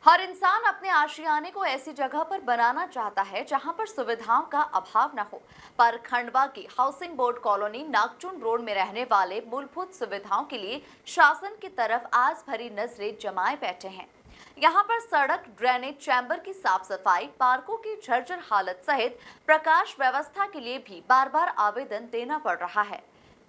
हर इंसान अपने आशियाने को ऐसी जगह पर बनाना चाहता है जहां पर सुविधाओं का अभाव न हो। पर खंडवा की हाउसिंग बोर्ड कॉलोनी नागचुन रोड में रहने वाले मूलभूत सुविधाओं के लिए शासन की तरफ आज भरी नजरें जमाए बैठे हैं। यहाँ पर सड़क, ड्रेनेज, चैम्बर की साफ सफाई, पार्कों की जर्जर हालत सहित प्रकाश व्यवस्था के लिए भी बार बार आवेदन देना पड़ रहा है।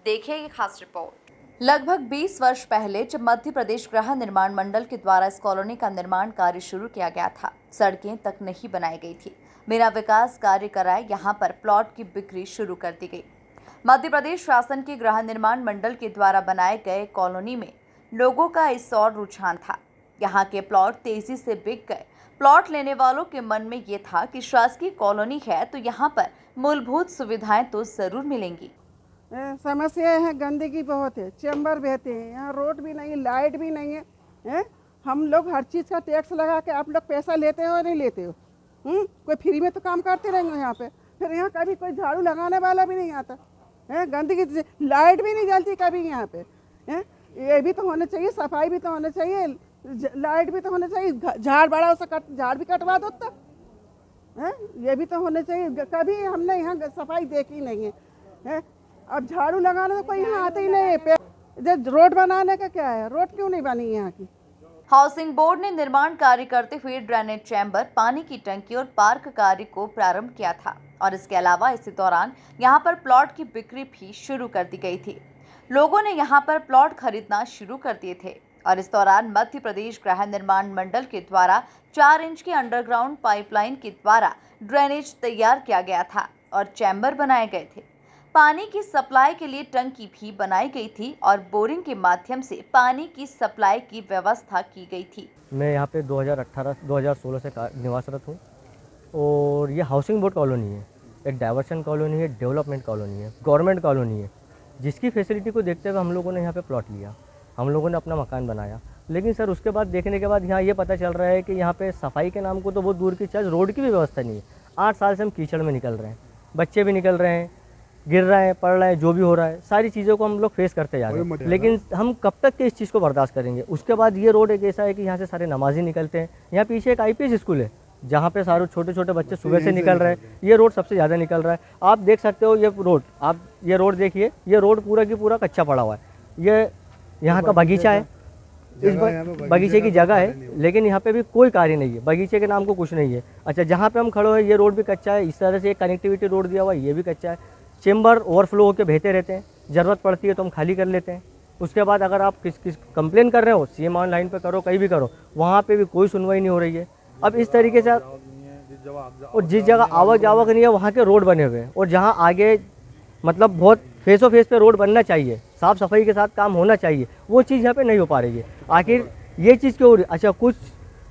देखिए ये खास रिपोर्ट। लगभग 20 वर्ष पहले जब मध्य प्रदेश गृह निर्माण मंडल के द्वारा इस कॉलोनी का निर्माण कार्य शुरू किया गया था, सड़कें तक नहीं बनाई गई थी। बिना विकास कार्य कराए यहाँ पर प्लॉट की बिक्री शुरू कर दी गई। मध्य प्रदेश शासन के गृह निर्माण मंडल के द्वारा बनाए गए कॉलोनी में लोगों का इस और रुझान था। यहाँ के प्लॉट तेजी से बिक गए। प्लॉट लेने वालों के मन में ये था कि शासकीय कॉलोनी है तो यहाँ पर मूलभूत सुविधाएं तो जरूर मिलेंगी। समस्या है, गंदगी बहुत है, चैम्बर बहते हैं, यहाँ रोड भी नहीं, लाइट भी नहीं है। हम लोग हर चीज़ का टैक्स लगा के आप लोग पैसा लेते हो नहीं लेते हो? कोई फ्री में तो काम करते रहेंगे यहाँ पे। फिर यहाँ कभी कोई झाड़ू लगाने वाला भी नहीं आता है। गंदगी, लाइट भी नहीं जलती कभी यहाँ पे है। ये भी तो होना चाहिए, सफाई भी तो होना चाहिए, लाइट भी तो होना चाहिए। झाड़ बड़ा उसे झाड़ भी कटवा दो तो है, ये भी तो होना चाहिए। कभी हमने यहाँ सफाई देखी नहीं है। अब झाड़ू लगाने तो कोई यहाँ आते ही नहीं है। रोड बनाने का क्या है? रोड क्यों नहीं बनी यहाँ की? हाउसिंग बोर्ड ने निर्माण कार्य करते हुए ड्रेनेज चैम्बर, पानी की टंकी और पार्क कार्य को प्रारंभ किया था और इसके अलावा इसी दौरान यहाँ पर प्लॉट की बिक्री भी शुरू कर दी गई थी। लोगों ने यहाँ पर प्लॉट खरीदना शुरू कर दिए थे और इस दौरान मध्य प्रदेश गृह निर्माण मंडल के द्वारा 4 इंच की अंडरग्राउंड पाइपलाइन के द्वारा ड्रेनेज तैयार किया गया था और चैम्बर बनाए गए थे। पानी की सप्लाई के लिए टंकी भी बनाई गई थी और बोरिंग के माध्यम से पानी की सप्लाई की व्यवस्था की गई थी। मैं यहाँ पे 2018-2016 से निवासरत हूँ और ये हाउसिंग बोर्ड कॉलोनी है, एक डाइवर्शन कॉलोनी है, डेवलपमेंट कॉलोनी है, गवर्नमेंट कॉलोनी है, जिसकी फैसिलिटी को देखते हुए हम लोगों ने यहाँ पे प्लॉट लिया, हम लोगों ने अपना मकान बनाया। लेकिन सर उसके बाद देखने के बाद यहाँ ये पता चल रहा है कि यहाँ पे सफाई के नाम को तो बहुत दूर की चीज़, रोड की भी व्यवस्था नहीं है। 8 साल से हम कीचड़ में निकल रहे हैं, बच्चे भी निकल रहे हैं, गिर रहे हैं, पढ़ रहे हैं, जो भी हो रहा है, सारी चीज़ों को हम लोग फेस करते जा रहे हैं। लेकिन हम कब तक के इस चीज़ को बर्दाश्त करेंगे? उसके बाद ये रोड एक ऐसा है कि यहाँ से सारे नमाजी निकलते हैं। यहाँ पीछे एक IPS स्कूल है जहाँ पे सारे छोटे छोटे बच्चे सुबह से निकल रहे हैं। ये रोड सबसे ज़्यादा निकल रहा है। आप देख सकते हो ये रोड, आप ये रोड देखिए, ये रोड पूरा की पूरा कच्चा पड़ा हुआ है। ये यहाँ का बगीचा है, इस बगीचे की जगह है, लेकिन यहाँ पे भी कोई कार्य नहीं है, बगीचे के नाम को कुछ नहीं है। अच्छा, जहाँ पे हम खड़े हैं ये रोड भी कच्चा है, इस तरह से एक कनेक्टिविटी रोड दिया हुआ है, ये भी कच्चा है। चेम्बर ओवरफ्लो होकर बहते रहते हैं, ज़रूरत पड़ती है तो हम खाली कर लेते हैं। उसके बाद अगर आप किस कंप्लेन कर रहे हो, CM ऑनलाइन पे करो, कहीं भी करो, वहाँ पे भी कोई सुनवाई नहीं हो रही है। अब इस तरीके से और जिस जगह आवक जावक नहीं है वहाँ के रोड बने हुए हैं और जहाँ आगे मतलब बहुत फेसो फेस पे रोड बनना चाहिए, साफ़ सफाई के साथ काम होना चाहिए, वो चीज़ यहाँ पे नहीं हो पा रही है। आखिर ये चीज़ क्यों हो रही? अच्छा, कुछ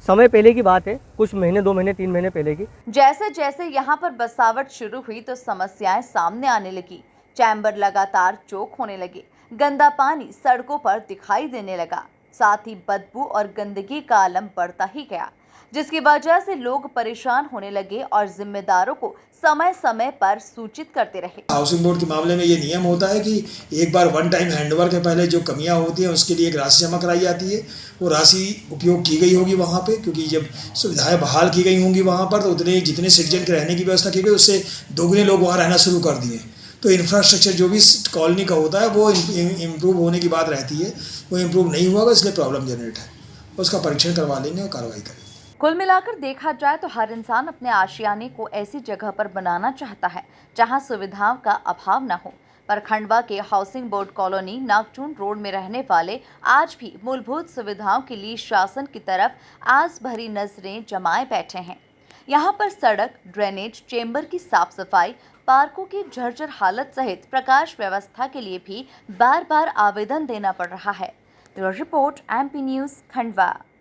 समय पहले की बात है, कुछ महीने, 2 महीने, 3 महीने पहले की। जैसे जैसे यहाँ पर बसावट शुरू हुई तो समस्याएं सामने आने लगी। चैम्बर लगातार चोक होने लगे, गंदा पानी सड़कों पर दिखाई देने लगा, साथ ही बदबू और गंदगी का आलम बढ़ता ही गया, जिसकी वजह से लोग परेशान होने लगे और जिम्मेदारों को समय समय पर सूचित करते रहे। हाउसिंग बोर्ड के मामले में ये नियम होता है कि एक बार वन टाइम हैंडओवर के पहले जो कमियां होती हैं उसके लिए एक राशि जमा कराई जाती है। वो राशि उपयोग की गई होगी वहाँ पे, क्योंकि जब सुविधाएं बहाल की गई होंगी वहाँ पर तो उतने जितने सिटीजन के रहने की व्यवस्था की गई उससे दोगुने लोग वहाँ रहना शुरू कर दिए। तो इंफ्रास्ट्रक्चर जो भी कॉलोनी का होता है वो इम्प्रूव होने की बात रहती है, वो इम्प्रूव नहीं हुआ, इसलिए प्रॉब्लम जनरेट है। उसका परीक्षण करवा लेंगे और कार्रवाई करेंगे। कुल मिलाकर देखा जाए तो हर इंसान अपने आशियाने को ऐसी जगह पर बनाना चाहता है जहां सुविधाओं का अभाव न हो। पर खंडवा के हाउसिंग बोर्ड कॉलोनी नागचुन रोड में रहने वाले आज भी मूलभूत सुविधाओं के लिए शासन की तरफ आस भरी नजरें जमाए बैठे हैं। यहाँ पर सड़क, ड्रेनेज, चैम्बर की साफ सफाई, पार्कों की जर्जर हालत सहित प्रकाश व्यवस्था के लिए भी बार बार आवेदन देना पड़ रहा है। Report MP news, Khandwa.